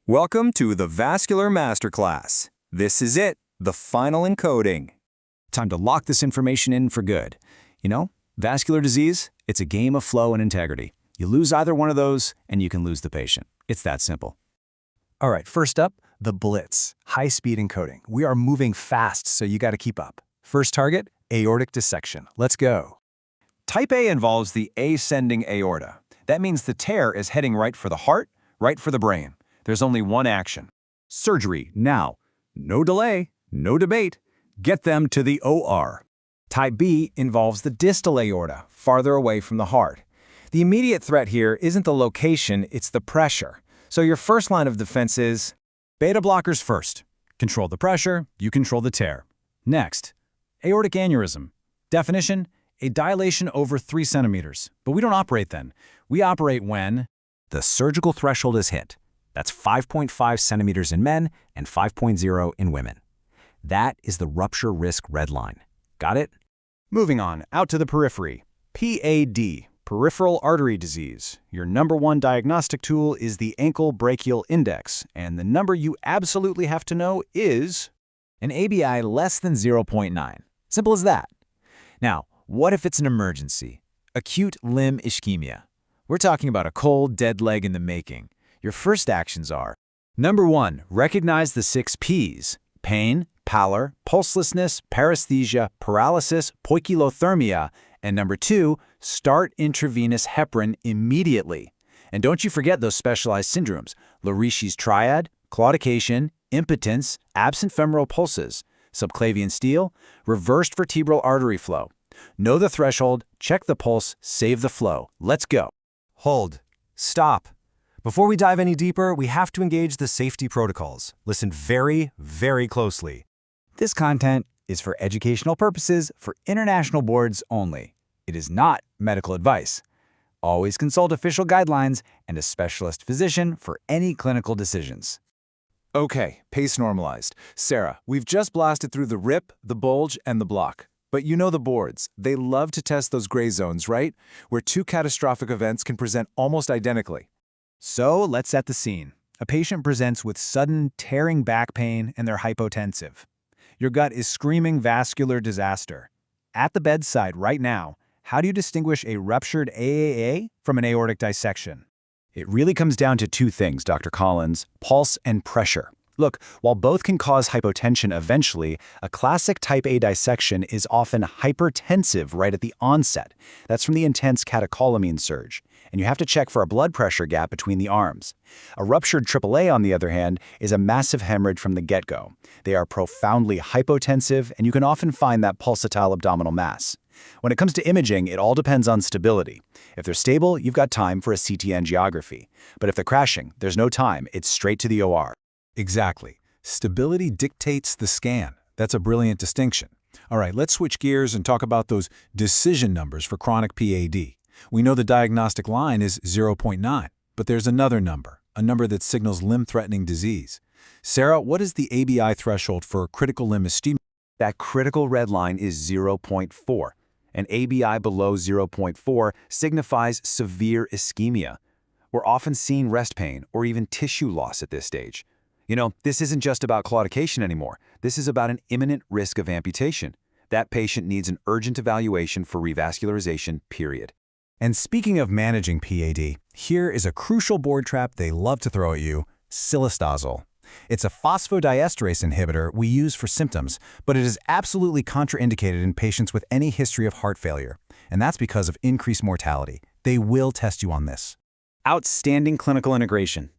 Welcome to the Vascular Masterclass. This is it, the final encoding. Time to lock this information in for good. You know, vascular disease, it's a game of flow and integrity. You lose either one of those, and you can lose the patient. It's that simple. All right, first up, the blitz, high-speed encoding. We are moving fast, so you got to keep up. First target, aortic dissection. Let's go. Type A involves the ascending aorta. That means the tear is heading right for the heart, right for the brain. There's only one action. Surgery, now. No delay, no debate. Get them to the OR. Type B involves the distal aorta, farther away from the heart. The immediate threat here isn't the location, it's the pressure. So your first line of defense is Beta blockers first. Control the pressure, you control the tear. Next, aortic aneurysm. Definition, a dilation over 3 centimeters. But we don't operate then. We operate when the surgical threshold is hit. That's 5.5 centimeters in men and 5.0 in women. That is the rupture risk red line. Got it? Moving on, out to the periphery. PAD, Peripheral Artery Disease. Your #1 diagnostic tool is the ankle brachial index, and the number you absolutely have to know is an ABI less than 0.9. Simple as that. Now, what if it's an emergency? Acute limb ischemia. We're talking about a cold, dead leg in the making. Your first actions are, number 1, recognize the 6 Ps: pain, pallor, pulselessness, paresthesia, paralysis, poikilothermia, and number 2, start intravenous heparin immediately. And don't you forget those specialized syndromes: Larischi's triad, claudication, impotence, absent femoral pulses, subclavian steal, reversed vertebral artery flow. Know the threshold, check the pulse, save the flow. Let's go. Hold. Stop. Before we dive any deeper, we have to engage the safety protocols. Listen very, very closely. This content is for educational purposes for international boards only. It is not medical advice. Always consult official guidelines and a specialist physician for any clinical decisions. Okay, pace normalized. Sarah, we've just blasted through the rip, the bulge, and the block. But you know the boards. They love to test those gray zones, right? Where 2 catastrophic events can present almost identically. So let's set the scene. A patient presents with sudden tearing back pain and they're hypotensive. Your gut is screaming vascular disaster. At the bedside right now, how do you distinguish a ruptured AAA from an aortic dissection? It really comes down to 2 things, Dr. Collins: pulse and pressure. Look, while both can cause hypotension eventually, a classic Type A dissection is often hypertensive right at the onset. That's from the intense catecholamine surge. And you have to check for a blood pressure gap between the arms. A ruptured AAA, on the other hand, is a massive hemorrhage from the get-go. They are profoundly hypotensive, and you can often find that pulsatile abdominal mass. When it comes to imaging, it all depends on stability. If they're stable, you've got time for a CT angiography. But if they're crashing, there's no time. It's straight to the OR. Exactly. Stability dictates the scan. That's a brilliant distinction. All right, let's switch gears and talk about those decision numbers for chronic PAD. We know the diagnostic line is 0.9, but there's another number, a number that signals limb-threatening disease. Sarah, what is the ABI threshold for critical limb ischemia? That critical red line is 0.4. An ABI below 0.4 signifies severe ischemia. We're often seeing rest pain or even tissue loss at this stage. You know, this isn't just about claudication anymore. This is about an imminent risk of amputation. That patient needs an urgent evaluation for revascularization, period. And speaking of managing PAD, here is a crucial board trap they love to throw at you: cilostazol. It's a phosphodiesterase inhibitor we use for symptoms, but it is absolutely contraindicated in patients with any history of heart failure. And that's because of increased mortality. They will test you on this. Outstanding clinical integration.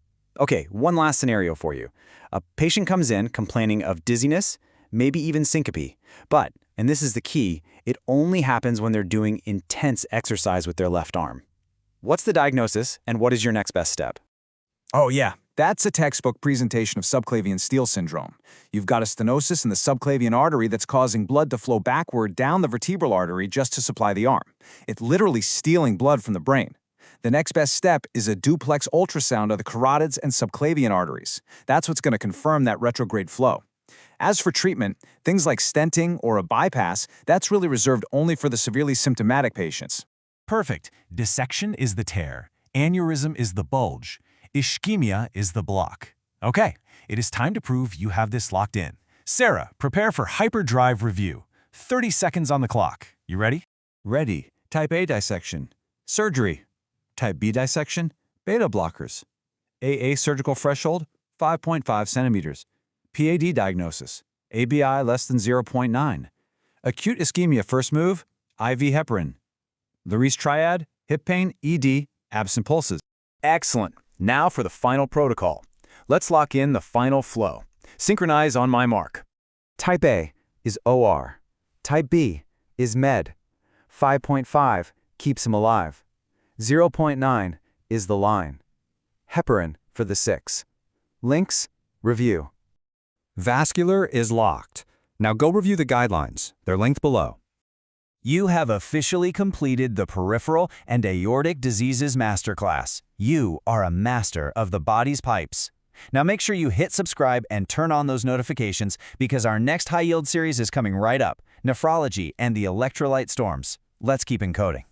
Okay, one last scenario for you. A patient comes in complaining of dizziness, maybe even syncope. But, and this is the key, it only happens when they're doing intense exercise with their left arm. What's the diagnosis, and what is your next best step? Oh yeah, that's a textbook presentation of subclavian steal syndrome. You've got a stenosis in the subclavian artery that's causing blood to flow backward down the vertebral artery just to supply the arm. It's literally stealing blood from the brain. The next best step is a duplex ultrasound of the carotids and subclavian arteries. That's what's going to confirm that retrograde flow. As for treatment, things like stenting or a bypass, that's really reserved only for the severely symptomatic patients. Perfect. Dissection is the tear. Aneurysm is the bulge. Ischemia is the block. Okay, it is time to prove you have this locked in. Sarah, prepare for hyperdrive review. 30 seconds on the clock. You ready? Ready. Type A dissection. Surgery. Type B dissection. Beta blockers. AA surgical threshold, 5.5 centimeters. PAD diagnosis. ABI less than 0.9. Acute ischemia first move, IV heparin. Lurie's triad, hip pain, ED, absent pulses. Excellent. Now for the final protocol. Let's lock in the final flow. Synchronize on my mark. Type A is OR. Type B is Med. 5.5 keeps him alive. 0.9 is the line. Heparin for the 6. Links, review. Vascular is locked. Now go review the guidelines. They're linked below. You have officially completed the Peripheral and Aortic Diseases Masterclass. You are a master of the body's pipes. Now make sure you hit subscribe and turn on those notifications because our next high-yield series is coming right up, nephrology and the electrolyte storms. Let's keep encoding.